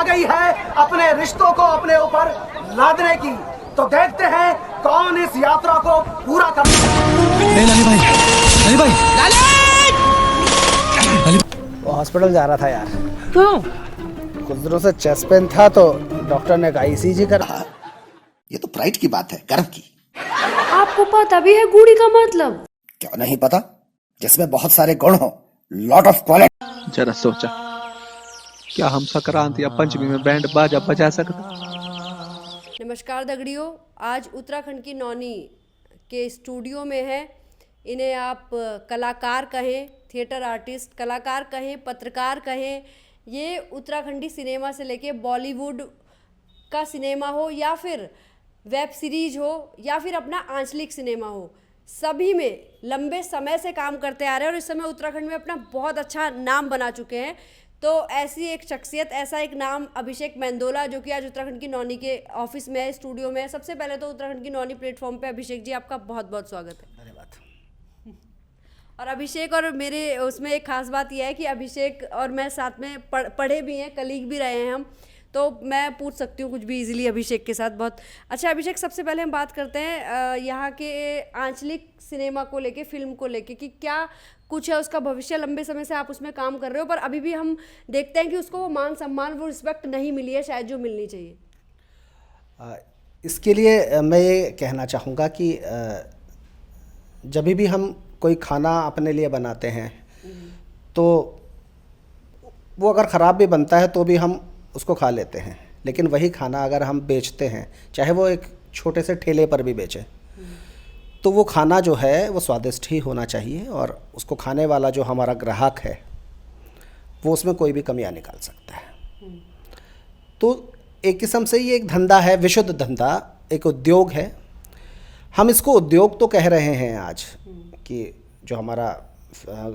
आ गई है अपने रिश्तों को अपने ऊपर लादने की। तो देखते हैं कौन इस यात्रा को पूरा कर। लाली भाई, लाली भाई, लाली। वो हॉस्पिटल जा रहा था यार। क्यों? कुछ दिनों से चेस्ट पेन था तो डॉक्टर ने कहा ईसीजी कर। ये तो प्राइड की बात है, गर्व की। आपको पता भी है गुड़ी का मतलब? क्यों नहीं पता? जिसमें बहुत सारे गुण हो, लॉट ऑफ क्वालिटी। जरा सोचा, क्या हम संक्रांति या पंचमी में बैंड बाजा बजा सकते? नमस्कार दगड़ियों, आज उत्तराखंड की नौनी के स्टूडियो में है। इन्हें आप कलाकार कहें, थिएटर आर्टिस्ट, कलाकार कहें, पत्रकार कहें। ये उत्तराखंडी सिनेमा से लेके बॉलीवुड का सिनेमा हो या फिर वेब सीरीज हो या फिर अपना आंचलिक सिनेमा हो, सभी में लंबे समय से काम करते आ रहे हैं और इस समय उत्तराखंड में अपना बहुत अच्छा नाम बना चुके हैं। तो ऐसी एक शख्सियत, ऐसा एक नाम अभिषेक मेंदोला, जो कि आज उत्तराखंड की नौनी के ऑफिस में है, स्टूडियो में है। सबसे पहले तो उत्तराखंड की नौनी प्लेटफॉर्म पे अभिषेक जी आपका बहुत बहुत स्वागत है। धन्यवाद। और अभिषेक और मेरे उसमें एक खास बात यह है कि अभिषेक और मैं साथ में पढ़े भी हैं, कलीग भी रहे हैं हम, तो मैं पूछ सकती हूँ कुछ भी इजीली अभिषेक के साथ। बहुत अच्छा अभिषेक, सबसे पहले हम बात करते हैं यहाँ के आंचलिक सिनेमा को लेके, फिल्म को लेके, कि क्या कुछ है उसका भविष्य। लंबे समय से आप उसमें काम कर रहे हो, पर अभी भी हम देखते हैं कि उसको वो मान सम्मान, वो रिस्पेक्ट नहीं मिली है शायद जो मिलनी चाहिए। इसके लिए मैं ये कहना चाहूँगा कि जब भी हम कोई खाना अपने लिए बनाते हैं तो वो अगर ख़राब भी बनता है तो भी हम उसको खा लेते हैं, लेकिन वही खाना अगर हम बेचते हैं, चाहे वो एक छोटे से ठेले पर भी बेचें, तो वो खाना जो है वो स्वादिष्ट ही होना चाहिए और उसको खाने वाला जो हमारा ग्राहक है वो उसमें कोई भी कमियां निकाल सकता है। तो एक किस्म से ये एक धंधा है, विशुद्ध धंधा, एक उद्योग है। हम इसको उद्योग तो कह रहे हैं आज कि जो हमारा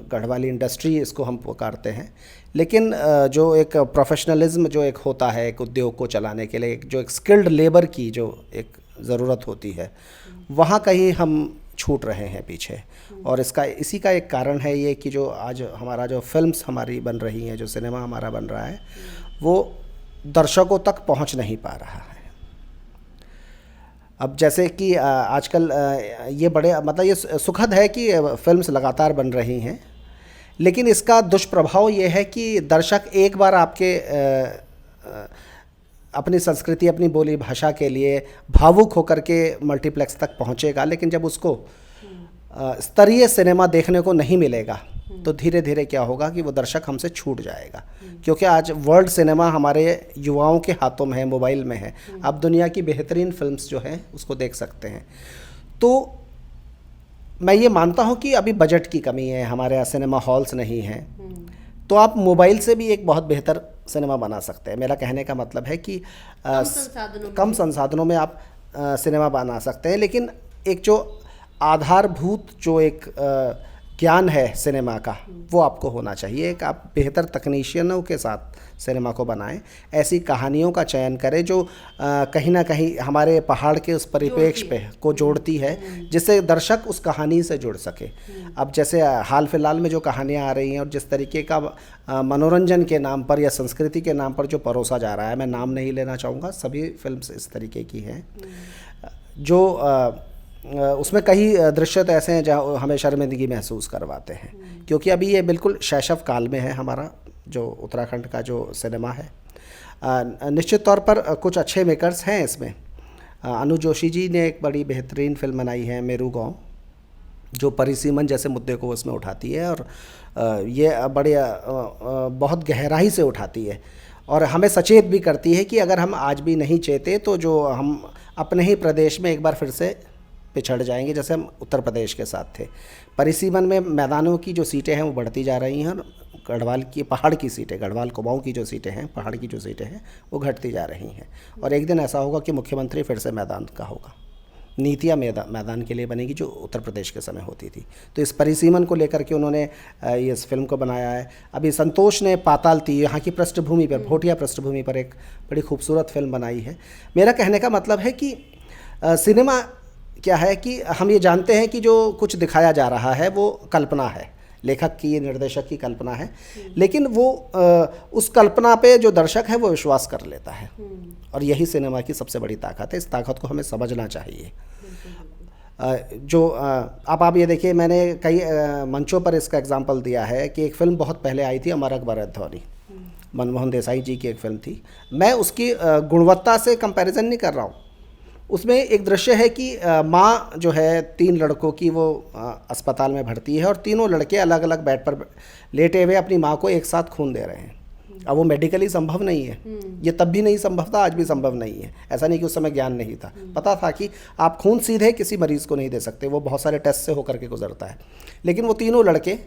गढ़वाली इंडस्ट्री इसको हम पुकारते हैं, लेकिन जो एक प्रोफेशनलिज्म जो एक होता है एक उद्योग को चलाने के लिए, जो एक स्किल्ड लेबर की जो एक ज़रूरत होती है, वहाँ कहीं हम छूट रहे हैं पीछे। और इसी का एक कारण है ये कि जो आज हमारा जो फिल्म्स हमारी बन रही हैं, जो सिनेमा हमारा बन रहा है, वो दर्शकों तक पहुँच नहीं पा रहा है। अब जैसे कि आजकल ये बड़े मतलब ये सुखद है कि फिल्म्स लगातार बन रही हैं, लेकिन इसका दुष्प्रभाव ये है कि दर्शक एक बार आपके अपनी संस्कृति, अपनी बोली भाषा के लिए भावुक होकर के मल्टीप्लेक्स तक पहुंचेगा, लेकिन जब उसको स्तरीय सिनेमा देखने को नहीं मिलेगा तो धीरे धीरे क्या होगा कि वो दर्शक हमसे छूट जाएगा। क्योंकि आज वर्ल्ड सिनेमा हमारे युवाओं के हाथों में है, मोबाइल में है। आप दुनिया की बेहतरीन फिल्म्स जो हैं उसको देख सकते हैं। तो मैं ये मानता हूँ कि अभी बजट की कमी है, हमारे यहाँ सिनेमा हॉल्स नहीं हैं, तो आप मोबाइल से भी एक बहुत बेहतर सिनेमा बना सकते हैं। मेरा कहने का मतलब है कि कम संसाधनों में आप सिनेमा बना सकते हैं, लेकिन एक जो आधारभूत जो एक ज्ञान है सिनेमा का, वो आपको होना चाहिए। एक आप बेहतर तकनीशियनों के साथ सिनेमा को बनाएं, ऐसी कहानियों का चयन करें जो कहीं ना कहीं हमारे पहाड़ के उस परिप्रेक्ष्य पे को जोड़ती है, जिससे दर्शक उस कहानी से जुड़ सके। अब जैसे हाल फिलहाल में जो कहानियाँ आ रही हैं और जिस तरीके का मनोरंजन के नाम पर या संस्कृति के नाम पर जो परोसा जा रहा है, मैं नाम नहीं लेना चाहूँगा, सभी फिल्म्स इस तरीके की हैं, जो उसमें कई दृश्य तो ऐसे हैं जहाँ हमें शर्मिंदगी महसूस करवाते हैं। क्योंकि अभी ये बिल्कुल शैशव काल में है हमारा जो उत्तराखंड का जो सिनेमा है। निश्चित तौर पर कुछ अच्छे मेकर्स हैं इसमें। अनु जोशी जी ने एक बड़ी बेहतरीन फिल्म बनाई है मेरू गाँव, जो परिसीमन जैसे मुद्दे को उसमें उठाती है और ये बड़े बहुत गहराई से उठाती है और हमें सचेत भी करती है कि अगर हम आज भी नहीं चेते तो जो हम अपने ही प्रदेश में एक बार फिर से पिछड़ जाएंगे, जैसे हम उत्तर प्रदेश के साथ थे। परिसीमन में मैदानों की जो सीटें हैं वो बढ़ती जा रही हैं और गढ़वाल की पहाड़ की सीटें, गढ़वाल कुमाऊं की जो सीटें हैं, पहाड़ की जो सीटें हैं, वो घटती जा रही हैं। और एक दिन ऐसा होगा कि मुख्यमंत्री फिर से मैदान का होगा, नीतियाँ मैदान के लिए बनेगी जो उत्तर प्रदेश के समय होती थी। तो इस परिसीमन को लेकर के उन्होंने ये इस फिल्म को बनाया है। अभी संतोष ने पाताल तीर यहाँ की पृष्ठभूमि पर, भोटिया पृष्ठभूमि पर एक बड़ी खूबसूरत फिल्म बनाई है। मेरा कहने का मतलब है कि सिनेमा क्या है कि हम ये जानते हैं कि जो कुछ दिखाया जा रहा है वो कल्पना है, लेखक की, निर्देशक की कल्पना है, लेकिन वो उस कल्पना पे जो दर्शक है वो विश्वास कर लेता है, और यही सिनेमा की सबसे बड़ी ताकत है। इस ताकत को हमें समझना चाहिए। अब आप ये देखिए, मैंने कई मंचों पर इसका एग्जाम्पल दिया है कि एक फ़िल्म बहुत पहले आई थी, अमर अकबर ध्वनि, मनमोहन देसाई जी की एक फ़िल्म थी। मैं उसकी गुणवत्ता से कंपैरिजन नहीं कर रहा हूँ। उसमें एक दृश्य है कि माँ जो है 3 लड़कों की वो अस्पताल में भर्ती है, और तीनों लड़के अलग अलग बेड पर लेटे हुए अपनी माँ को एक साथ खून दे रहे हैं। अब वो मेडिकली संभव नहीं है, ये तब भी नहीं संभव था, आज भी संभव नहीं है। ऐसा नहीं कि उस समय ज्ञान नहीं था, पता था कि आप खून सीधे किसी मरीज़ को नहीं दे सकते, वो बहुत सारे टेस्ट से होकर के गुजरता है। लेकिन वो तीनों लड़के,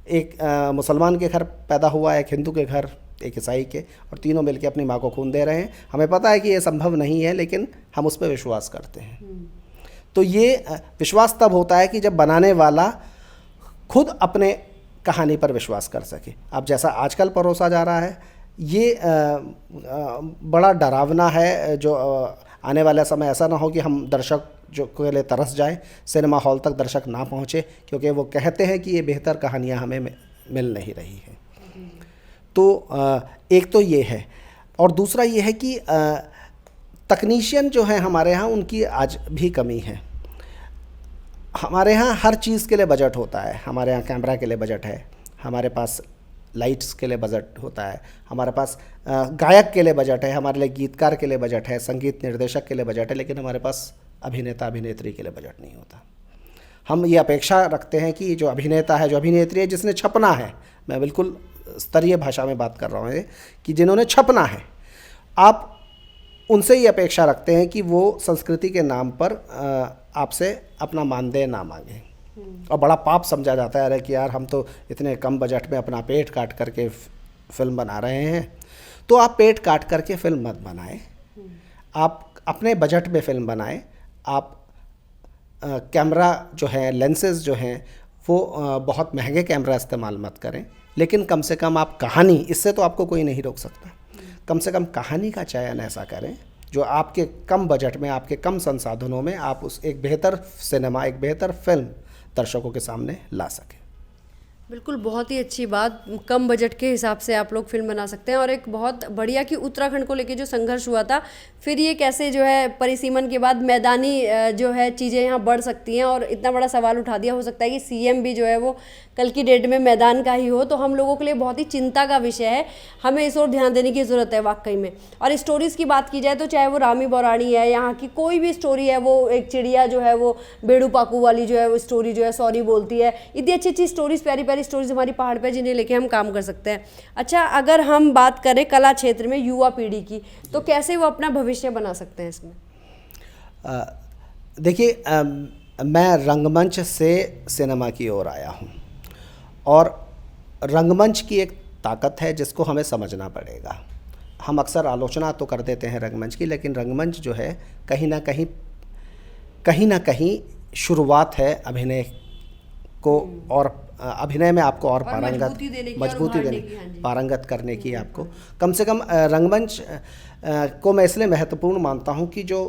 एक मुसलमान के घर पैदा हुआ, एक हिंदू के घर, एक ईसाई के, और तीनों मिलकर अपनी माँ को खून दे रहे हैं। हमें पता है कि ये संभव नहीं है, लेकिन हम उस पर विश्वास करते हैं। तो ये विश्वास तब होता है कि जब बनाने वाला खुद अपने कहानी पर विश्वास कर सके। अब जैसा आजकल परोसा जा रहा है, ये बड़ा डरावना है। जो आने वाला समय ऐसा ना हो कि हम दर्शक जो के लिए तरस जाए, सिनेमा हॉल तक दर्शक ना पहुँचे, क्योंकि वो कहते हैं कि ये बेहतर कहानियाँ हमें मिल नहीं रही हैं। तो एक तो ये है, और दूसरा ये है कि तकनीशियन जो हैं हमारे यहाँ, उनकी आज भी कमी है। हमारे यहाँ हर चीज़ के लिए बजट होता है। हमारे यहाँ कैमरा के लिए बजट है, हमारे पास लाइट्स के लिए बजट होता है, हमारे पास गायक के लिए बजट है, हमारे लिए गीतकार के लिए बजट है, संगीत निर्देशक के लिए बजट है, लेकिन हमारे पास अभिनेता अभिनेत्री के लिए बजट नहीं होता। हम ये अपेक्षा रखते हैं कि जो अभिनेता है, जो अभिनेत्री है, जिसने छपना है, मैं बिल्कुल स्तरीय भाषा में बात कर रहा हूँ, कि जिन्होंने छपना है, आप उनसे ये अपेक्षा रखते हैं कि वो संस्कृति के नाम पर आपसे अपना मानदेय ना मांगे। और बड़ा पाप समझा जाता है, अरे कि यार हम तो इतने कम बजट में अपना पेट काट करके फिल्म बना रहे हैं। तो आप पेट काट करके फिल्म मत बनाएं, आप अपने बजट में फिल्म बनाएं। आप कैमरा जो है, लेंसेज जो हैं, वो बहुत महंगे कैमरा इस्तेमाल मत करें, लेकिन कम से कम आप कहानी, इससे तो आपको कोई नहीं रोक सकता, कम से कम कहानी का चयन ऐसा करें जो आपके कम बजट में, आपके कम संसाधनों में आप उस एक बेहतर सिनेमा, एक बेहतर फिल्म दर्शकों के सामने ला सकें। बिल्कुल, बहुत ही अच्छी बात। कम बजट के हिसाब से आप लोग फिल्म बना सकते हैं। और एक बहुत बढ़िया कि उत्तराखंड को लेके जो संघर्ष हुआ था, फिर ये कैसे जो है परिसीमन के बाद मैदानी जो है चीज़ें यहाँ बढ़ सकती हैं, और इतना बड़ा सवाल उठा दिया। हो सकता है कि सीएम भी जो है वो कल की डेट में मैदान का ही हो, तो हम लोगों के लिए बहुत ही चिंता का विषय है। हमें इस ओर ध्यान देने की ज़रूरत है वाकई में। और स्टोरीज़ की बात की जाए तो चाहे वो रामी बौराड़ी है, यहाँ की कोई भी स्टोरी है, वो एक चिड़िया जो है वो बेड़ू पाकू वाली जो है वो स्टोरी जो है सॉरी बोलती है, इतनी अच्छी अच्छी स्टोरीज़, प्यारी प्यारी स्टोरीज हमारी पहाड़ पे, जिन्हें लेके हम काम कर सकते हैं। अच्छा, अगर हम बात करें कला क्षेत्र में युवा पीढ़ी की, तो कैसे वो अपना भविष्य बना सकते हैं इसमें? देखिए, मैं रंगमंच से सिनेमा की ओर आया हूँ, और रंगमंच की एक ताकत है जिसको हमें समझना पड़ेगा। हम अक्सर आलोचना तो कर देते हैं रंगमंच की, लेकिन रंगमंच जो है कहीं ना कहीं शुरुआत है अभिनय को, और अभिनय में आपको और मजबूती देने की, पारंगत करने की आपको। कम से कम रंगमंच को मैं इसलिए महत्वपूर्ण मानता हूँ कि जो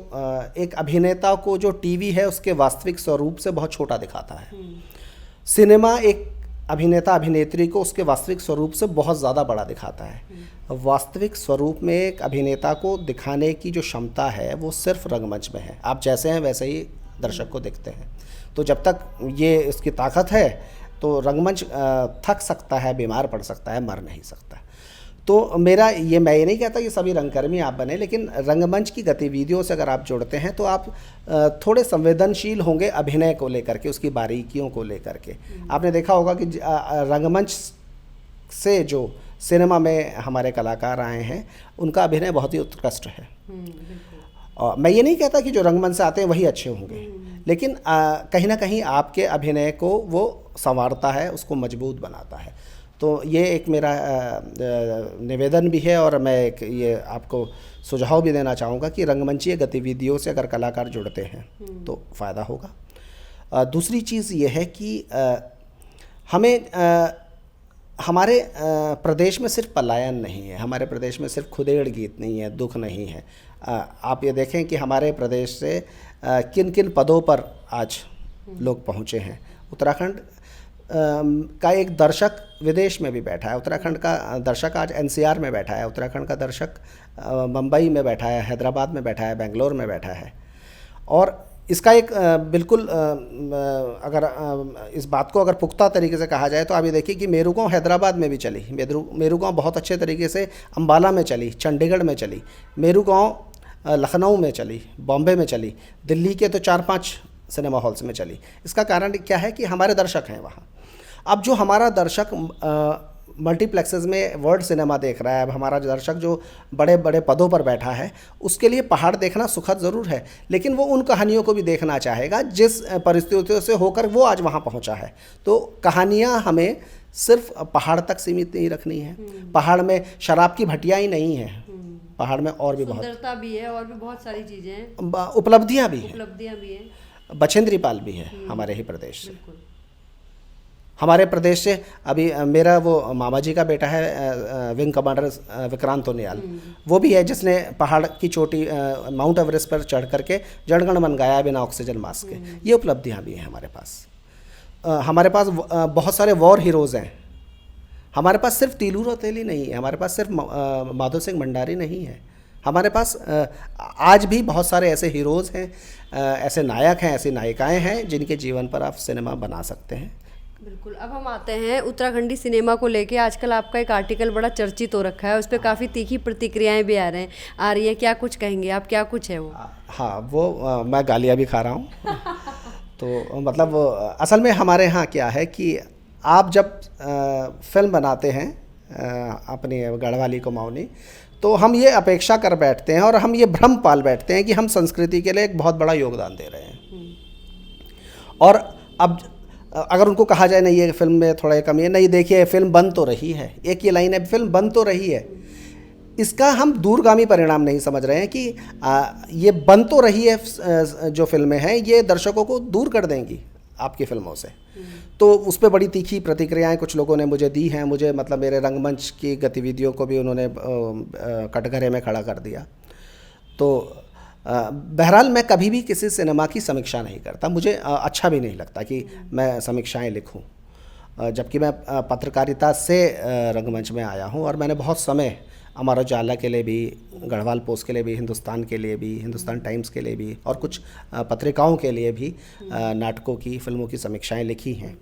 एक अभिनेता को जो टीवी है उसके वास्तविक स्वरूप से बहुत छोटा दिखाता है, सिनेमा एक अभिनेता अभिनेत्री को उसके वास्तविक स्वरूप से बहुत ज़्यादा बड़ा दिखाता है। वास्तविक स्वरूप में एक अभिनेता को दिखाने की जो क्षमता है वो सिर्फ रंगमंच में है। आप जैसे हैं वैसे ही दर्शक को दिखते हैं। तो जब तक ये इसकी ताकत है तो रंगमंच थक सकता है, बीमार पड़ सकता है, मर नहीं सकता। तो मैं ये नहीं कहता कि सभी रंगकर्मी आप बने, लेकिन रंगमंच की गतिविधियों से अगर आप जुड़ते हैं तो आप थोड़े संवेदनशील होंगे अभिनय को लेकर के, उसकी बारीकियों को लेकर के। आपने देखा होगा कि रंगमंच से जो सिनेमा में हमारे कलाकार आए हैं उनका अभिनय बहुत ही उत्कृष्ट है। और मैं ये नहीं कहता कि जो रंगमंच से आते हैं वही अच्छे होंगे, लेकिन कहीं ना कहीं आपके अभिनय को वो संवारता है, उसको मजबूत बनाता है। तो ये एक मेरा निवेदन भी है, और मैं एक ये आपको सुझाव भी देना चाहूँगा कि रंगमंचीय गतिविधियों से अगर कलाकार जुड़ते हैं तो फ़ायदा होगा। दूसरी चीज़ ये है कि हमें हमारे प्रदेश में सिर्फ पलायन नहीं है, हमारे प्रदेश में सिर्फ खुदेड़ गीत नहीं है, दुख नहीं है। आप ये देखें कि हमारे प्रदेश से किन किन पदों पर आज लोग पहुँचे हैं। उत्तराखंड का एक दर्शक विदेश में भी बैठा है। उत्तराखंड का दर्शक आज एनसीआर में बैठा है, उत्तराखंड का दर्शक मुंबई में बैठा है, हैदराबाद में बैठा है, बेंगलोर में बैठा है। और इसका एक बिल्कुल अगर इस बात को अगर पुख्ता तरीके से कहा जाए तो आप ये देखिए कि मेरुगांव हैदराबाद में भी चली, मेरुगांव बहुत अच्छे तरीके से अंबाला में चली, चंडीगढ़ में चली, मेरुगांव लखनऊ में चली, बॉम्बे में चली, दिल्ली के तो 4-5 सिनेमा हॉल्स में चली। इसका कारण क्या है कि हमारे दर्शक हैं वहाँ। अब जो हमारा दर्शक मल्टीप्लेक्सेस में वर्ल्ड सिनेमा देख रहा है, अब हमारा दर्शक जो बड़े बड़े पदों पर बैठा है, उसके लिए पहाड़ देखना सुखद ज़रूर है, लेकिन वो उन कहानियों को भी देखना चाहेगा जिस परिस्थितियों से होकर वो आज वहाँ पहुँचा है। तो कहानियाँ हमें सिर्फ पहाड़ तक सीमित नहीं रखनी है। पहाड़ में शराब की भटियाँ ही नहीं है, पहाड़ में और भी बहुत सुंदरता भी है और भी बहुत सारी चीज़ें हैं, उपलब्धियाँ भी हैं, उपलब्धियाँ भी हैं। बछेंद्री पाल भी है हमारे ही प्रदेश से। हमारे प्रदेश से अभी मेरा वो मामा जी का बेटा है विंग कमांडर विक्रांत उनियाल, वो भी है जिसने पहाड़ की चोटी माउंट एवरेस्ट पर चढ़ करके जनगण मन गाया बिना ऑक्सीजन मास्क के। ये उपलब्धियाँ भी हैं हमारे पास। हमारे पास बहुत सारे वॉर हीरोज़ हैं। हमारे पास सिर्फ तीलू रौतेली नहीं है, हमारे पास सिर्फ माधो सिंह भंडारी नहीं है। हमारे पास आज भी बहुत सारे ऐसे हीरोज़ हैं, ऐसे नायक हैं, ऐसी नायिकाएँ हैं जिनके जीवन पर आप सिनेमा बना सकते हैं। बिल्कुल। अब हम आते हैं उत्तराखंडी सिनेमा को लेके। आजकल आपका एक आर्टिकल बड़ा चर्चित हो रखा है, उस पर काफ़ी तीखी प्रतिक्रियाएं भी आ रही हैं। क्या कुछ कहेंगे आप, क्या कुछ है वो? हाँ, वो मैं गालियाँ भी खा रहा हूँ। तो मतलब असल में हमारे यहाँ क्या है कि आप जब फिल्म बनाते हैं अपनी गढ़वाली कुमाऊनी, तो हम ये अपेक्षा कर बैठते हैं और हम ये भ्रम पाल बैठते हैं कि हम संस्कृति के लिए एक बहुत बड़ा योगदान दे रहे हैं। और अब अगर उनको कहा जाए नहीं ये फिल्म में थोड़ा कमी है, नहीं देखिए फिल्म बन तो रही है, एक ये लाइन है, फिल्म बन तो रही है, इसका हम दूरगामी परिणाम नहीं समझ रहे हैं कि ये बन तो रही है जो फिल्में हैं ये दर्शकों को दूर कर देंगी आपकी फिल्मों से। तो उस पर बड़ी तीखी प्रतिक्रियाएं कुछ लोगों ने मुझे दी हैं। मुझे मतलब मेरे रंगमंच की गतिविधियों को भी उन्होंने कटघरे में खड़ा कर दिया। तो बहरहाल मैं कभी भी किसी सिनेमा की समीक्षा नहीं करता, मुझे अच्छा भी नहीं लगता कि मैं समीक्षाएं लिखूं, जबकि मैं पत्रकारिता से रंगमंच में आया हूं और मैंने बहुत समय अमर उजाला के लिए भी, गढ़वाल पोस्ट के लिए भी, हिंदुस्तान के लिए भी, हिंदुस्तान टाइम्स के लिए भी और कुछ पत्रिकाओं के लिए भी नाटकों की, फिल्मों की समीक्षाएं लिखी हैं।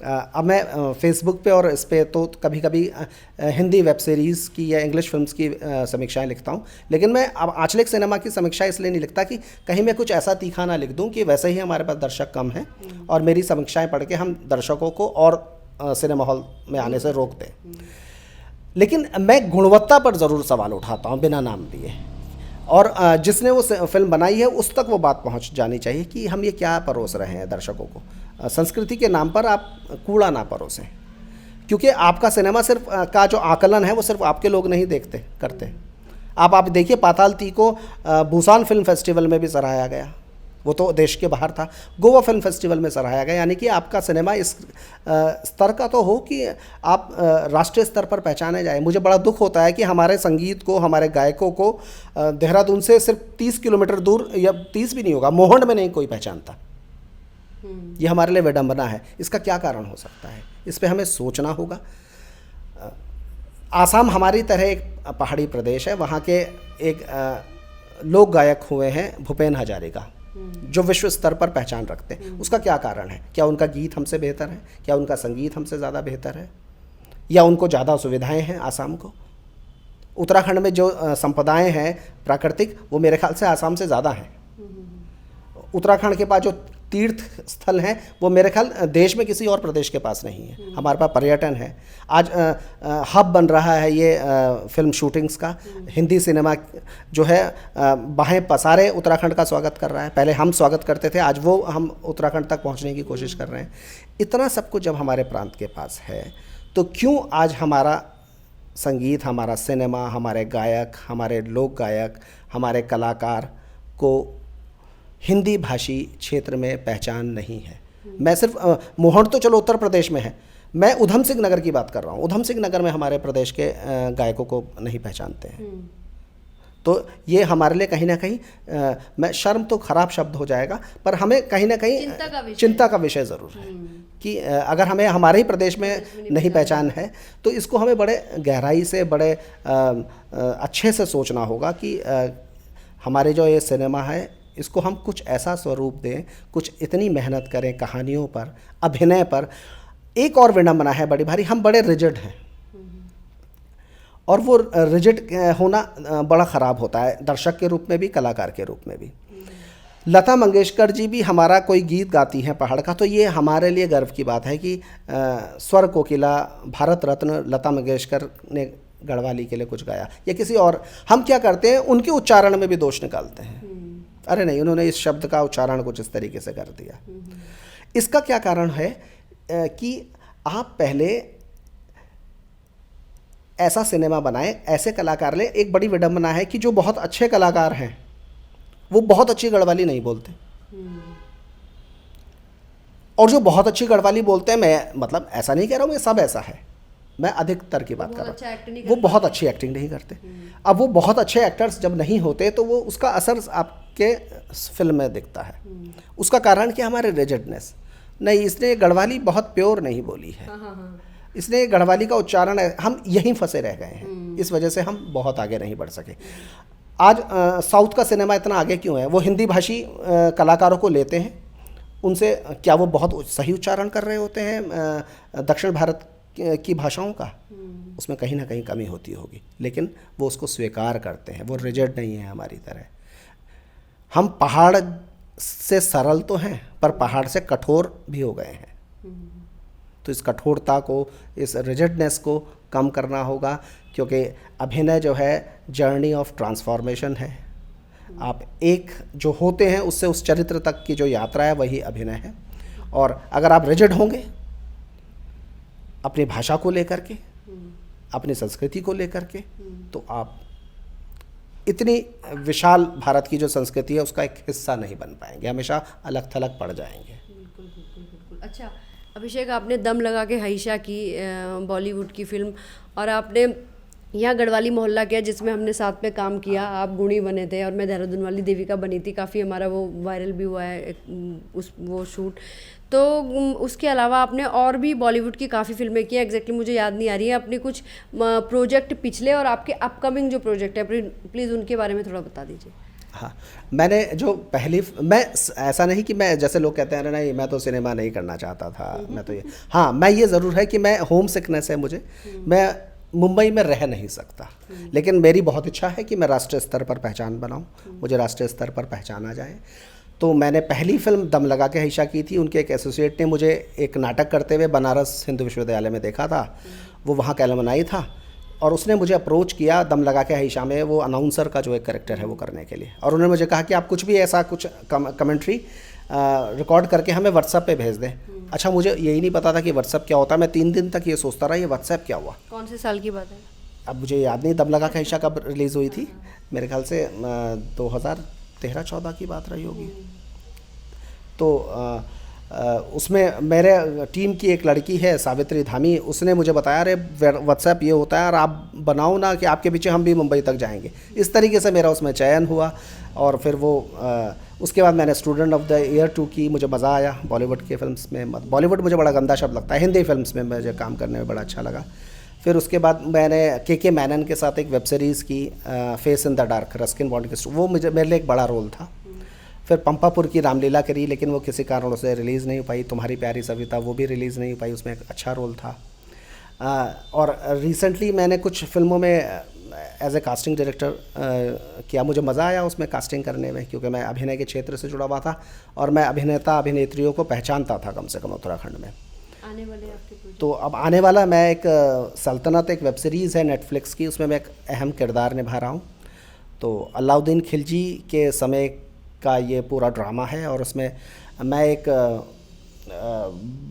अब मैं फेसबुक पे और इस पे तो कभी कभी हिंदी वेब सीरीज़ की या इंग्लिश फिल्म्स की समीक्षाएं लिखता हूं, लेकिन मैं अब आंचलिक सिनेमा की समीक्षा इसलिए नहीं लिखता कि कहीं मैं कुछ ऐसा तीखा ना लिख दूं कि वैसे ही हमारे पास दर्शक कम हैं और मेरी समीक्षाएं पढ़ के हम दर्शकों को और सिनेमा हॉल में आने से रोक दें। लेकिन मैं गुणवत्ता पर ज़रूर सवाल उठाता हूँ बिना नाम लिए, और जिसने वो फिल्म बनाई है उस तक वो बात पहुँच जानी चाहिए कि हम ये क्या परोस रहे हैं दर्शकों को। संस्कृति के नाम पर आप कूड़ा ना परोसें, क्योंकि आपका सिनेमा सिर्फ का जो आकलन है वो सिर्फ आपके लोग नहीं देखते करते। आप देखिए पाताल ती को बुसान फिल्म फेस्टिवल में भी सराहाया गया, वो तो देश के बाहर था, गोवा फिल्म फेस्टिवल में सराहाया गया। यानी कि आपका सिनेमा इस स्तर का तो हो कि आप राष्ट्रीय स्तर पर पहचाने जाए। मुझे बड़ा दुख होता है कि हमारे संगीत को, हमारे गायकों को देहरादून से सिर्फ 30 किलोमीटर दूर, या 30 भी नहीं होगा, मोहंड में नहीं कोई पहचानता। ये हमारे लिए विडंबना है। इसका क्या कारण हो सकता है, इस पे हमें सोचना होगा। आसाम हमारी तरह एक पहाड़ी प्रदेश है, वहाँ के एक लोक गायक हुए हैं भूपेन हजारिका, जो विश्व स्तर पर पहचान रखते हैं। उसका क्या कारण है? क्या उनका गीत हमसे बेहतर है? क्या उनका संगीत हमसे ज़्यादा बेहतर है? या उनको ज़्यादा सुविधाएं हैं आसाम को? उत्तराखंड में जो संपदाएं हैं प्राकृतिक, वो मेरे ख्याल से आसाम से ज़्यादा हैं। उत्तराखंड के पास जो तीर्थ स्थल हैं वो मेरे ख्याल देश में किसी और प्रदेश के पास नहीं है। हमारे पास पर्यटन है। आज हब बन रहा है ये फिल्म शूटिंग्स का। हिंदी सिनेमा जो है बाहें पसारे उत्तराखंड का स्वागत कर रहा है। पहले हम स्वागत करते थे, आज वो हम उत्तराखंड तक पहुंचने की कोशिश कर रहे हैं। इतना सब कुछ जब हमारे प्रांत के पास है तो क्यों आज हमारा संगीत, हमारा सिनेमा, हमारे गायक, हमारे लोक गायक, हमारे कलाकार को हिंदी भाषी क्षेत्र में पहचान नहीं है? मैं सिर्फ मोहन तो चलो उत्तर प्रदेश में है, मैं उधम सिंह नगर की बात कर रहा हूँ। उधम सिंह नगर में हमारे प्रदेश के गायकों को नहीं पहचानते हैं। तो ये हमारे लिए कहीं ना कहीं मैं शर्म तो खराब शब्द हो जाएगा, पर हमें कहीं ना कहीं चिंता का विषय ज़रूर है कि अगर हमें हमारे ही प्रदेश में नहीं पहचान है तो इसको हमें बड़े गहराई से, बड़े अच्छे से सोचना होगा कि हमारे जो ये सिनेमा है इसको हम कुछ ऐसा स्वरूप दें, कुछ इतनी मेहनत करें कहानियों पर, अभिनय पर। एक और विडंबना है बड़ी भारी, हम बड़े रिजिड हैं और वो रिजिड होना बड़ा ख़राब होता है, दर्शक के रूप में भी, कलाकार के रूप में भी। लता मंगेशकर जी भी हमारा कोई गीत गाती हैं पहाड़ का, तो ये हमारे लिए गर्व की बात है कि स्वर कोकिला भारत रत्न लता मंगेशकर ने गढ़वाली के लिए कुछ गाया, या किसी और। हम क्या करते हैं, उनके उच्चारण में भी दोष निकालते हैं, अरे नहीं उन्होंने इस शब्द का उच्चारण कुछ इस तरीके से कर दिया। इसका क्या कारण है कि आप पहले ऐसा सिनेमा बनाएं, ऐसे कलाकार लें। एक बड़ी विडंबना है कि जो बहुत अच्छे कलाकार हैं वो बहुत अच्छी गढ़वाली नहीं बोलते, और जो बहुत अच्छी गढ़वाली बोलते हैं, मैं मतलब ऐसा नहीं कह रहा हूँ मैं सब ऐसा है, मैं अधिकतर की बात कर रहा हूँ, वो बहुत अच्छी एक्टिंग नहीं करते। अब वो बहुत अच्छे एक्टर्स जब नहीं होते तो वो उसका असर आपके फिल्म में दिखता है। उसका कारण क्या, हमारे रिजिडनेस। नहीं, इसने गढ़वाली बहुत प्योर नहीं बोली है, इसने गढ़वाली का उच्चारण हम यहीं फंसे रह गए हैं, इस वजह से हम बहुत आगे नहीं बढ़ सके। आज साउथ का सिनेमा इतना आगे क्यों है? वो हिंदी भाषी कलाकारों को लेते हैं, उनसे क्या वो बहुत सही उच्चारण कर रहे होते हैं दक्षिण भारत की भाषाओं का? उसमें कहीं ना कहीं कमी होती होगी, लेकिन वो उसको स्वीकार करते हैं, वो रिजिड नहीं है हमारी तरह। हम पहाड़ से सरल तो हैं पर पहाड़ से कठोर भी हो गए हैं, तो इस कठोरता को, इस रिजिडनेस को कम करना होगा, क्योंकि अभिनय जो है जर्नी ऑफ ट्रांसफॉर्मेशन है। आप एक जो होते हैं उससे उस चरित्र तक की जो यात्रा है वही अभिनय है। और अगर आप रिजिड होंगे अपनी भाषा को लेकर के, अपनी संस्कृति को लेकर के, तो आप इतनी विशाल भारत की जो संस्कृति है उसका एक हिस्सा नहीं बन पाएंगे, हमेशा अलग थलग पड़ जाएंगे। बिल्कुल बिल्कुल बिल्कुल। अच्छा अभिषेक, आपने दम लगा के हईशा की बॉलीवुड की फिल्म, और आपने यहाँ गढ़वाली मोहल्ला किया जिसमें हमने साथ में काम किया, आप गुणी बने थे और मैं देहरादून वाली देविका बनी थी, काफ़ी हमारा वो वायरल भी हुआ है वो शूट। तो उसके अलावा आपने और भी बॉलीवुड की काफ़ी फिल्में की हैं, एग्जैक्टली मुझे याद नहीं आ रही है। अपने कुछ प्रोजेक्ट पिछले और आपके अपकमिंग जो प्रोजेक्ट है प्लीज़ उनके बारे में थोड़ा बता दीजिए। हाँ, मैंने जो पहली, मैं ऐसा नहीं कि मैं जैसे लोग कहते हैं नहीं मैं तो सिनेमा नहीं करना चाहता था, मैं तो ये, हाँ मैं ये ज़रूर है कि मैं होम सिकनेस है मुझे, मैं मुंबई में रह नहीं सकता, लेकिन मेरी बहुत इच्छा है कि मैं राष्ट्रीय स्तर पर पहचान बनाऊं, मुझे राष्ट्रीय स्तर पर पहचाना जाए। तो मैंने पहली फिल्म दम लगा के हईशा की थी, उनके एक एसोसिएट ने मुझे एक नाटक करते हुए बनारस हिंदू विश्वविद्यालय में देखा था, वो वहाँ कैलमनाई था, और उसने मुझे अप्रोच किया दम लगा के हईशा में वो अनाउंसर का जो एक कैरेक्टर है वो करने के लिए, और उन्होंने मुझे कहा कि आप कुछ भी ऐसा कुछ कमेंट्री रिकॉर्ड करके हमें व्हाट्सएप पे भेज दें। अच्छा, मुझे यही नहीं पता था कि व्हाट्सएप क्या होता है, मैं 3 दिन तक ये सोचता रहा ये व्हाट्सएप क्या हुआ। कौन से साल की बात है? अब मुझे याद नहीं दम लगा के हईशा कब रिलीज़ हुई थी, मेरे ख्याल से 2013-14 की बात रही होगी। तो उसमें मेरे टीम की एक लड़की है सावित्री धामी, उसने मुझे बताया अरे व्हाट्सएप ये होता है और आप बनाओ ना कि आपके पीछे हम भी मुंबई तक जाएंगे। इस तरीके से मेरा उसमें चयन हुआ, और फिर वो उसके बाद मैंने स्टूडेंट ऑफ द ईयर 2 की, मुझे मज़ा आया बॉलीवुड के फिल्म्स में। बॉलीवुड मुझे बड़ा गंदा शब्द लगता है, हिंदी फिल्म्स में मुझे काम करने में बड़ा अच्छा लगा। फिर उसके बाद मैंने के मैनन के साथ एक वेब सीरीज़ की face in the dark, Ruskin bond की, वो मुझे मेरे लिए एक बड़ा रोल था। फिर पंपापुर की रामलीला करी, लेकिन वो किसी कारणों से रिलीज़ नहीं हो पाई। तुम्हारी प्यारी सविता वो भी रिलीज़ नहीं हो पाई, उसमें एक अच्छा रोल था। और रिसेंटली मैंने कुछ फिल्मों में एज ए कास्टिंग डायरेक्टर किया, मुझे मज़ा आया उसमें कास्टिंग करने में, क्योंकि मैं अभिनय के क्षेत्र से जुड़ा हुआ था और मैं अभिनेता अभिनेत्रियों को पहचानता था कम से कम उत्तराखंड में। आने वाले आपके तो अब आने वाला मैं एक सल्तनत, एक वेब सीरीज़ है नेटफ्लिक्स की, उसमें मैं एक अहम किरदार निभा रहा हूँ। तो अलाउद्दीन खिलजी के समय का ये पूरा ड्रामा है, और उसमें मैं एक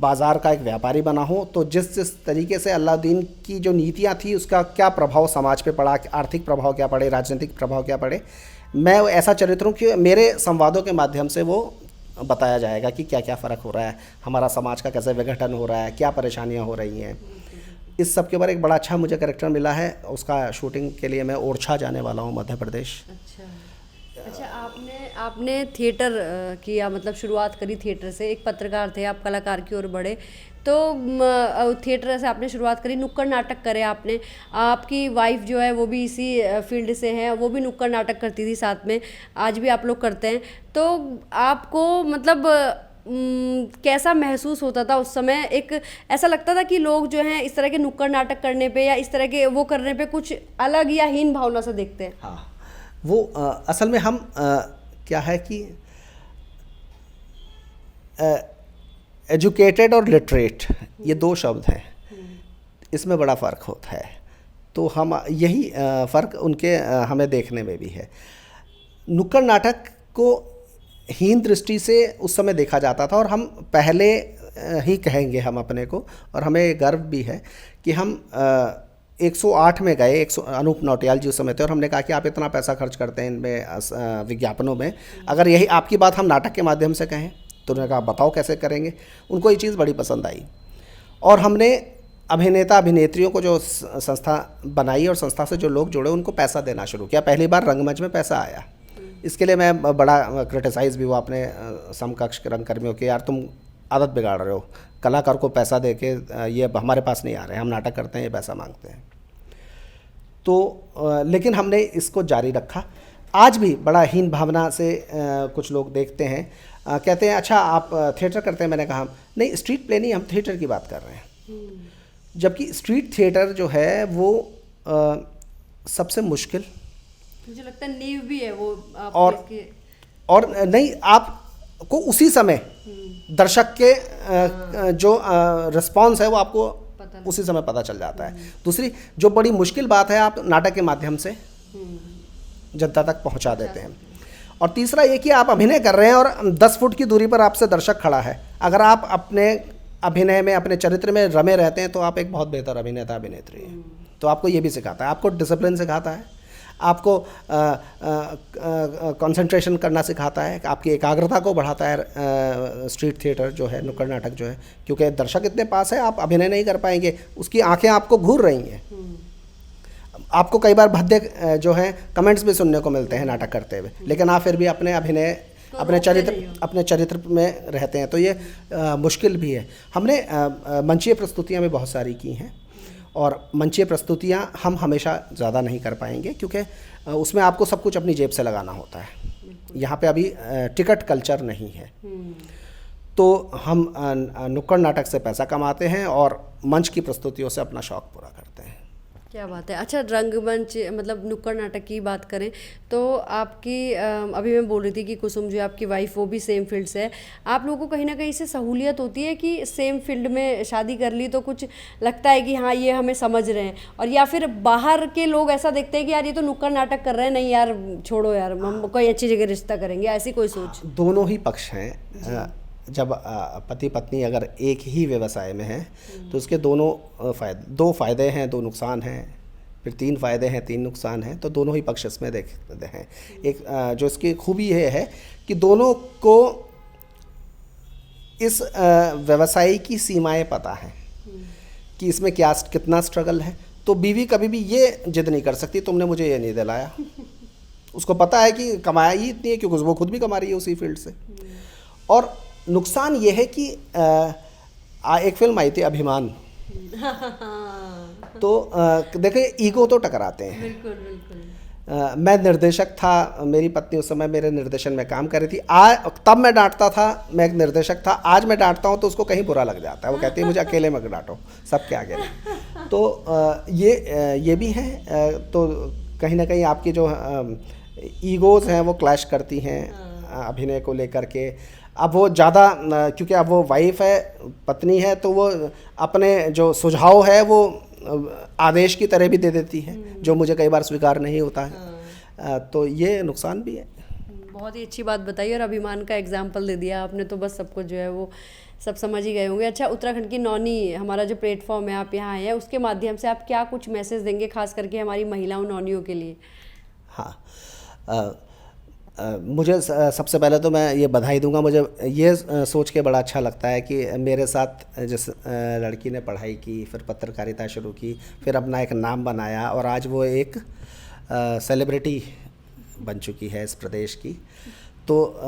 बाज़ार का एक व्यापारी बना हूँ। तो जिस तरीके से अलाउद्दीन की जो नीतियाँ थी उसका क्या प्रभाव समाज पे पड़ा, आर्थिक प्रभाव क्या पड़े, राजनीतिक प्रभाव क्या पड़े, मैं ऐसा चरित्र हूँ कि मेरे संवादों के माध्यम से वो बताया जाएगा कि क्या क्या फ़र्क हो रहा है, हमारा समाज का कैसे विघटन हो रहा है, क्या परेशानियाँ हो रही हैं। इस सब के ऊपर एक बड़ा अच्छा मुझे कैरेक्टर मिला है। उसका शूटिंग के लिए मैं ओरछा जाने वाला हूँ, मध्य प्रदेश। अच्छा, आपने थिएटर किया, मतलब शुरुआत करी थिएटर से, एक पत्रकार थे आप, कलाकार की ओर बढ़े, तो थिएटर से आपने शुरुआत करी, नुक्कड़ नाटक करे आपने। आपकी वाइफ जो है वो भी इसी फील्ड से हैं, वो भी नुक्कड़ नाटक करती थी साथ में, आज भी आप लोग करते हैं। तो आपको मतलब कैसा महसूस होता था उस समय? एक ऐसा लगता था कि लोग जो हैं इस तरह के नुक्कड़ नाटक करने पे या इस तरह के वो करने पे कुछ अलग या हीन भावना से देखते हैं? हाँ, वो असल में हम क्या है कि एजुकेटेड और लिटरेट ये दो शब्द हैं, इसमें बड़ा फ़र्क होता है। तो हम यही फ़र्क उनके हमें देखने में भी है। नुक्कड़ नाटक को हीन दृष्टि से उस समय देखा जाता था, और हम पहले ही कहेंगे हम अपने को, और हमें गर्व भी है कि हम 108 में गए। अनूप नौटियाल जी उस समय थे, और हमने कहा कि आप इतना पैसा खर्च करते हैं इनमें विज्ञापनों में, अगर यही आपकी बात हम नाटक के माध्यम से कहें, तो उन्होंने कहा बताओ कैसे करेंगे। उनको ये चीज़ बड़ी पसंद आई, और हमने अभिनेता अभिनेत्रियों को जो संस्था बनाई और संस्था से जो लोग जुड़े उनको पैसा देना शुरू किया। पहली बार रंगमंच में पैसा आया। इसके लिए मैं बड़ा क्रिटिसाइज़ भी हुआ अपने समकक्ष रंगकर्मियों के, यार तुम आदत बिगाड़ रहे हो, कलाकार को पैसा दे के ये हमारे पास नहीं आ रहे, हम नाटक करते हैं ये पैसा मांगते हैं। तो लेकिन हमने इसको जारी रखा। आज भी बड़ा हीन भावना से कुछ लोग देखते हैं, कहते हैं अच्छा आप थिएटर करते हैं। मैंने कहा नहीं, स्ट्रीट प्ले नहीं, हम थिएटर की बात कर रहे हैं। जबकि स्ट्रीट थिएटर जो है वो सबसे मुश्किल, मुझे लगता है नींव भी है वो और नहीं, आपको उसी समय दर्शक के जो रिस्पॉन्स है वो आपको उसी समय पता चल जाता है। दूसरी जो बड़ी मुश्किल बात है, आप नाटक के माध्यम से जनता तक पहुंचा देते हैं। और तीसरा ये कि आप अभिनय कर रहे हैं और 10 फुट की दूरी पर आपसे दर्शक खड़ा है। अगर आप अपने अभिनय में, अपने चरित्र में रमे रहते हैं तो आप एक बहुत बेहतर अभिनेता अभिनेत्री हैं। तो आपको ये भी सिखाता है, आपको डिसिप्लिन सिखाता है, आपको कंसंट्रेशन करना सिखाता है, आपकी एकाग्रता को बढ़ाता है स्ट्रीट थिएटर जो है, नुक्कड़ नाटक जो है, क्योंकि दर्शक इतने पास है, आप अभिनय नहीं कर पाएंगे, उसकी आंखें आपको घूर रही हैं। आपको कई बार भद्दे जो है कमेंट्स भी सुनने को मिलते हैं नाटक करते हुए, लेकिन आप फिर भी अपने अभिनय अपने चरित्र में रहते हैं। तो ये मुश्किल भी है। हमने मंचीय प्रस्तुतियाँ भी बहुत सारी की हैं, और मंचीय प्रस्तुतियाँ हम हमेशा ज़्यादा नहीं कर पाएंगे, क्योंकि उसमें आपको सब कुछ अपनी जेब से लगाना होता है। यहाँ पे अभी टिकट कल्चर नहीं है। तो हम नुक्कड़ नाटक से पैसा कमाते हैं और मंच की प्रस्तुतियों से अपना शौक़ पूरा करते हैं। क्या बात है। अच्छा, रंगमंच मतलब नुक्कड़ नाटक की बात करें तो आपकी अभी मैं बोल रही थी कि कुसुम जो आपकी वाइफ वो भी सेम फील्ड से है। आप लोगों को कहीं ना कहीं इससे सहूलियत होती है कि सेम फील्ड में शादी कर ली तो कुछ लगता है कि हाँ ये हमें समझ रहे हैं, और या फिर बाहर के लोग ऐसा देखते हैं कि यार ये तो नुक्कड़ नाटक कर रहे हैं, नहीं यार छोड़ो यार, हम कोई अच्छी जगह रिश्ता करेंगे, ऐसी कोई सोच? दोनों ही पक्ष हैं। जब पति पत्नी अगर एक ही व्यवसाय में हैं तो उसके दोनों दो फायदे हैं, 2 नुकसान हैं, फिर 3 फायदे हैं, 3 नुकसान हैं। तो दोनों ही पक्ष इसमें देखते हैं। एक जो इसकी खूबी ये है कि दोनों को इस व्यवसाय की सीमाएं पता हैं कि इसमें क्या कितना स्ट्रगल है। तो बीवी कभी भी ये जिद नहीं कर सकती तुमने मुझे ये नहीं दिलाया। उसको पता है कि कमाया ही इतनी है, क्योंकि वो खुद भी कमा रही है उसी फील्ड से। और नुकसान ये है कि एक फिल्म आई थी अभिमान, तो देखिए ईगो तो टकराते हैं। बिल्कुल। मैं निर्देशक था, मेरी पत्नी उस समय मेरे निर्देशन में काम कर रही थी। तब मैं डांटता था, मैं एक निर्देशक था। आज मैं डांटता हूँ तो उसको कहीं बुरा लग जाता है, वो कहती है मुझे अकेले में डांटो, सबके आगे नहीं। तो ये भी है। तो कहीं ना कहीं आपकी जो ईगोज़ हैं वो क्लैश करती हैं अभिनय को लेकर के। अब वो ज़्यादा, क्योंकि अब वो वाइफ है, पत्नी है, तो वो अपने जो सुझाव है वो आदेश की तरह भी दे देती है, जो मुझे कई बार स्वीकार नहीं होता है। तो ये नुकसान भी है। बहुत ही अच्छी बात बताई और अभिमान का एग्जाम्पल दे दिया आपने, तो बस सबको जो है वो सब समझ ही गए होंगे। अच्छा, उत्तराखंड की नौनी हमारा जो प्लेटफॉर्म है, आप यहाँ आए हैं, उसके माध्यम से आप क्या कुछ मैसेज देंगे खास करके हमारी महिलाओं नौनियों के लिए? हाँ, मुझे सबसे पहले तो मैं ये बधाई दूंगा। मुझे ये सोच के बड़ा अच्छा लगता है कि मेरे साथ जिस लड़की ने पढ़ाई की, फिर पत्रकारिता शुरू की, फिर अपना एक नाम बनाया और आज वो एक सेलिब्रिटी बन चुकी है इस प्रदेश की। तो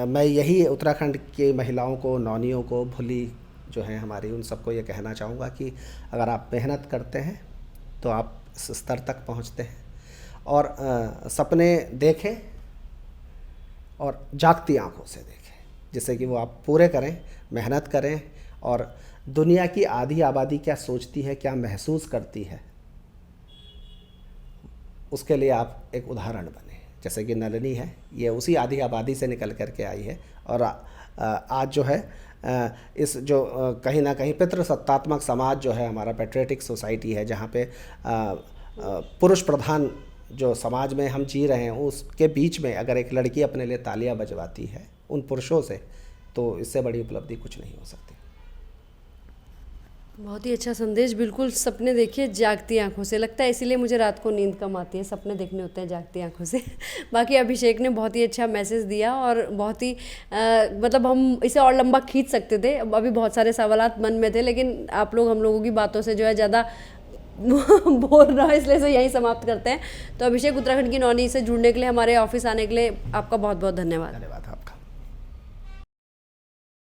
मैं यही उत्तराखंड की महिलाओं को, नौनियों को, भुली जो हैं हमारी, उन सबको ये कहना चाहूँगा कि अगर आप मेहनत करते हैं तो आप इस स्तर तक पहुँचते हैं। और सपने देखें और जागती आंखों से देखें, जिससे कि वो आप पूरे करें, मेहनत करें। और दुनिया की आधी आबादी क्या सोचती है, क्या महसूस करती है, उसके लिए आप एक उदाहरण बने। जैसे कि नलिनी है, ये उसी आधी आबादी से निकल कर के आई है और आज जो है इस जो कहीं ना कहीं पितृसत्तात्मक समाज जो है हमारा, पैट्रियटिक सोसाइटी है, जहाँ पे पुरुष प्रधान जो समाज में हम जी रहे हैं, उसके बीच में अगर एक लड़की अपने लिए तालियां बजवाती है उन पुरुषों से, तो इससे बड़ी उपलब्धि कुछ नहीं हो सकती। बहुत ही अच्छा संदेश। बिल्कुल, सपने देखिए जागती आंखों से। लगता है इसीलिए मुझे रात को नींद कम आती है, सपने देखने होते हैं जागती आंखों से। बाकी अभिषेक ने बहुत ही अच्छा मैसेज दिया और बहुत ही मतलब हम इसे और लंबा खींच सकते थे, अभी बहुत सारे सवालात मन में थे, लेकिन आप लोग हम लोगों की बातों से जो है ज़्यादा बोल रहा है, इसलिए से यहीं समाप्त करते हैं। तो अभिषेक, उत्तराखंड की नौनी से जुड़ने के लिए, हमारे ऑफिस आने के लिए आपका बहुत बहुत धन्यवाद।